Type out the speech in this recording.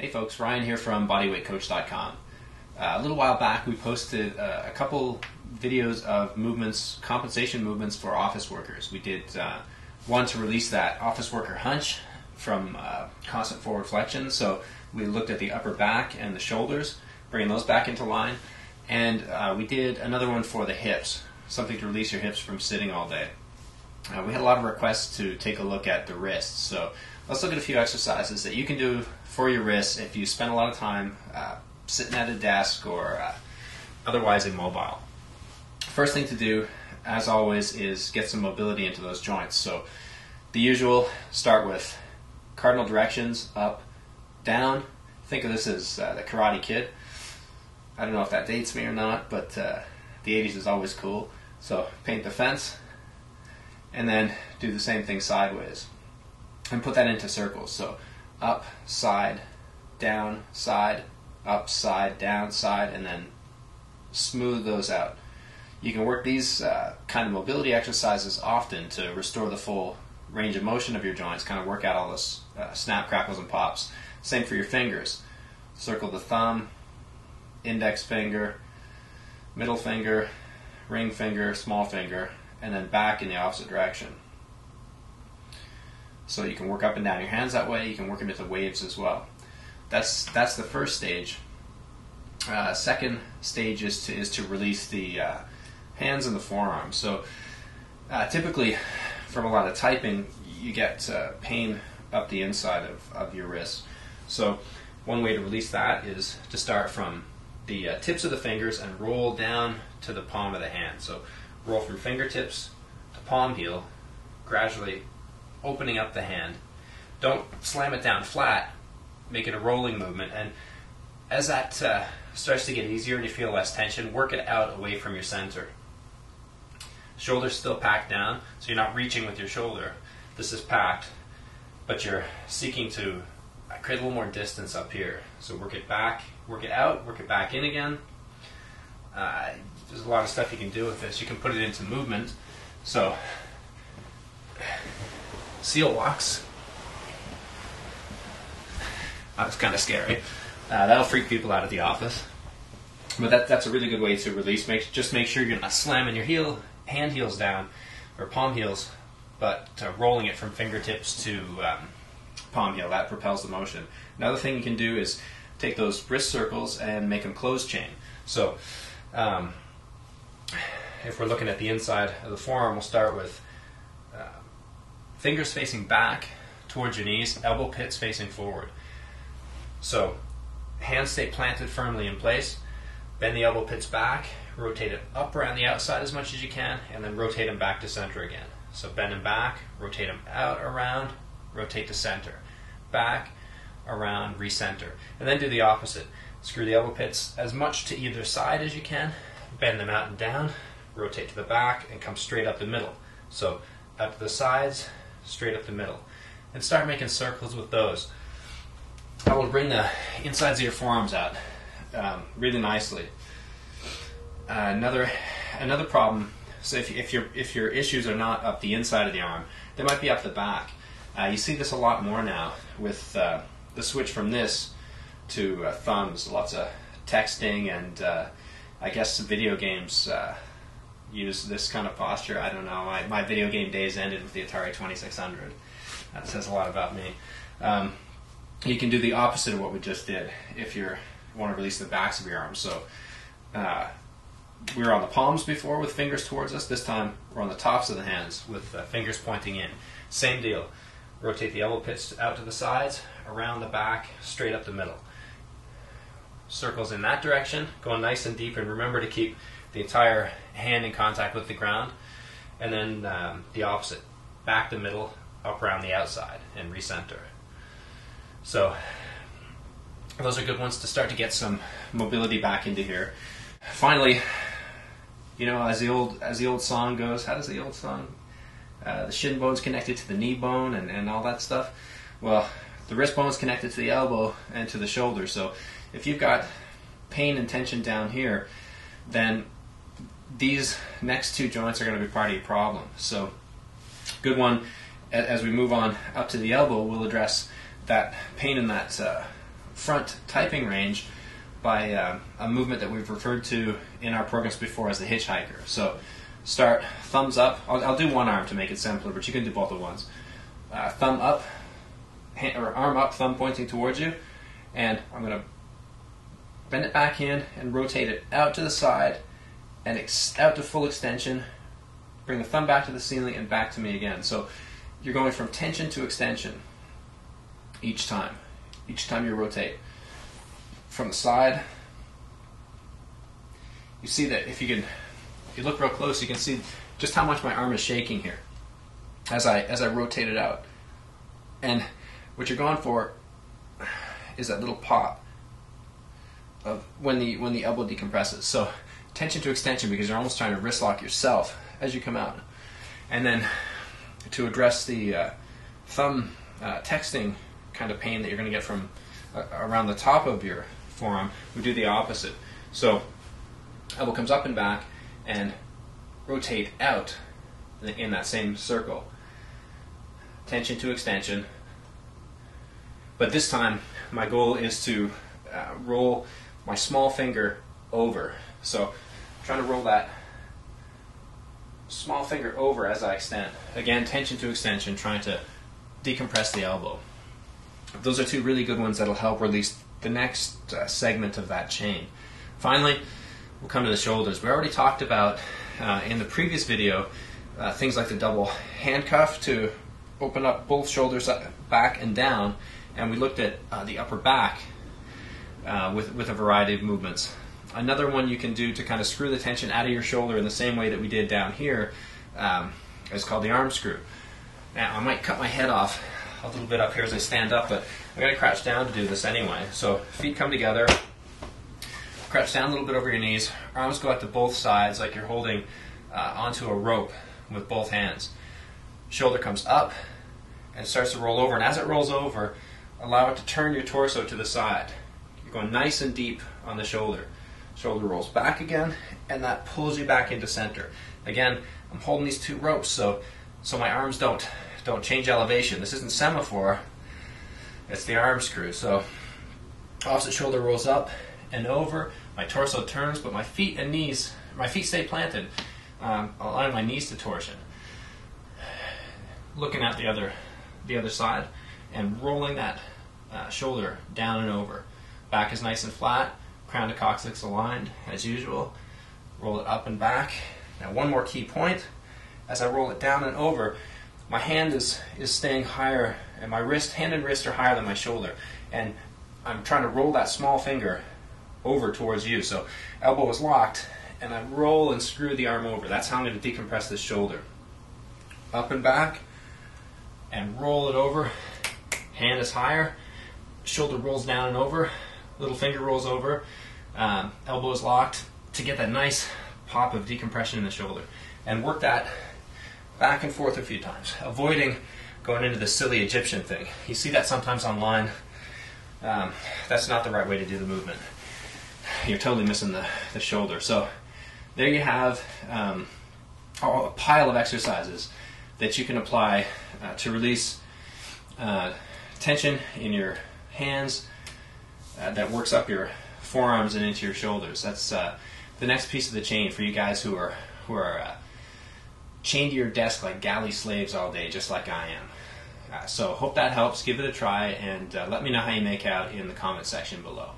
Hey folks, Ryan here from bodyweightcoach.com. A little while back we posted a couple videos of movements, compensation movements for office workers. We did one to release that office worker hunch from constant forward flexion. So we looked at the upper back and the shoulders, bringing those back into line. And we did another one for the hips, something to release your hips from sitting all day. We had a lot of requests to take a look at the wrists. So let's look at a few exercises that you can do for your wrists if you spend a lot of time sitting at a desk or otherwise immobile. First thing to do, as always, is get some mobility into those joints. So the usual, start with cardinal directions, up, down. Think of this as the Karate Kid. I don't know if that dates me or not, but the 80s is always cool. So paint the fence, and then do the same thing sideways. And put that into circles. So up, side, down, side, up, side, down, side, and then smooth those out. You can work these kind of mobility exercises often to restore the full range of motion of your joints, kind of work out all those snap, crackles, and pops. Same for your fingers. Circle the thumb, index finger, middle finger, ring finger, small finger, and then back in the opposite direction. So you can work up and down your hands that way. You can work them into waves as well. That's the first stage. Second stage is to release the hands and the forearms. So typically, from a lot of typing, you get pain up the inside of your wrist. So one way to release that is to start from the tips of the fingers and roll down to the palm of the hand. So roll from fingertips to palm heel, gradually opening up the hand. Don't slam it down flat, make it a rolling movement, and as that starts to get easier and you feel less tension, work it out away from your center. Shoulders still packed down, so you're not reaching with your shoulder. This is packed, but you're seeking to create a little more distance up here. So work it back, work it out, work it back in again. There's a lot of stuff you can do with this. You can put it into movement. So seal walks. That was kind of scary. That'll freak people out at the office. But that's a really good way to release. Just make sure you're not slamming your hand heels down, or palm heels, but rolling it from fingertips to palm heel. That propels the motion. Another thing you can do is take those wrist circles and make them closed chain. So if we're looking at the inside of the forearm, we'll start with fingers facing back towards your knees, elbow pits facing forward. So hands stay planted firmly in place, bend the elbow pits back, rotate it up around the outside as much as you can, and then rotate them back to center again. So bend them back, rotate them out, around, rotate to center, back, around, recenter. And then do the opposite. Screw the elbow pits as much to either side as you can, bend them out and down, rotate to the back, and come straight up the middle. So out to the sides, straight up the middle. And start making circles with those. I will bring the insides of your forearms out really nicely. Another problem, so if your issues are not up the inside of the arm, they might be up the back. You see this a lot more now with the switch from this to thumbs. Lots of texting and I guess video games use this kind of posture. I don't know. My video game days ended with the Atari 2600. That says a lot about me. You can do the opposite of what we just did if you want to release the backs of your arms. So we were on the palms before with fingers towards us. This time we're on the tops of the hands with fingers pointing in. Same deal. Rotate the elbow pits out to the sides, around the back, straight up the middle. Circles in that direction, going nice and deep, and remember to keep the entire hand in contact with the ground. And then the opposite, back the middle, up around the outside, and recenter. So those are good ones to start to get some mobility back into here. Finally, you know, as the old song goes, how does the old song? The shin bone's connected to the knee bone and all that stuff. Well, the wrist bone's connected to the elbow and to the shoulder. So if you've got pain and tension down here, then these next two joints are going to be part of your problem. So good one, as we move on up to the elbow, we'll address that pain in that front typing range by a movement that we've referred to in our programs before as the hitchhiker. So start thumbs up. I'll do one arm to make it simpler, but you can do both at once. Thumb up, or arm up, thumb pointing towards you, and I'm going to bend it back in and rotate it out to the side and out to full extension. Bring the thumb back to the ceiling and back to me again. So you're going from tension to extension each time you rotate. From the side, you see that if you look real close, you can see just how much my arm is shaking here as I rotate it out. And what you're going for is that little pop of when the elbow decompresses. So tension to extension, because you're almost trying to wrist lock yourself as you come out. And then to address the thumb texting kind of pain that you're going to get from around the top of your forearm, we do the opposite. So elbow comes up and back and rotate out in that same circle. Tension to extension. But this time my goal is to roll my small finger over. So I'm trying to roll that small finger over as I extend. Again, tension to extension, trying to decompress the elbow. Those are two really good ones that'll help release the next segment of that chain. Finally, we'll come to the shoulders. We already talked about in the previous video things like the double handcuff to open up both shoulders back and down, and we looked at the upper back with a variety of movements. Another one you can do to kind of screw the tension out of your shoulder in the same way that we did down here is called the arm screw. Now I might cut my head off a little bit up here as I stand up, but I'm going to crouch down to do this anyway. So feet come together, crouch down a little bit over your knees, arms go out to both sides like you're holding onto a rope with both hands. Shoulder comes up and starts to roll over, and as it rolls over, allow it to turn your torso to the side. You're going nice and deep on the shoulder. Shoulder rolls back again, and that pulls you back into center. Again, I'm holding these two ropes so my arms don't change elevation. This isn't semaphore, it's the arm screw. So opposite shoulder rolls up and over, my torso turns, but my feet stay planted, allowing my knees to torsion. Looking at the other side and rolling that shoulder down and over. Back is nice and flat, crown to coccyx aligned as usual. Roll it up and back. Now one more key point. As I roll it down and over, my hand is staying higher, and my hand and wrist are higher than my shoulder. And I'm trying to roll that small finger over towards you. So elbow is locked, and I roll and screw the arm over. That's how I'm going to decompress this shoulder. Up and back, and roll it over. Hand is higher, shoulder rolls down and over, little finger rolls over, elbow is locked to get that nice pop of decompression in the shoulder. And work that back and forth a few times, avoiding going into the silly Egyptian thing. You see that sometimes online. That's not the right way to do the movement. You're totally missing the shoulder. So there you have a pile of exercises that you can apply to release tension in your hands that works up your forearms and into your shoulders. That's the next piece of the chain for you guys who are chained to your desk like galley slaves all day, just like I am. So hope that helps. Give it a try, and let me know how you make out in the comment section below.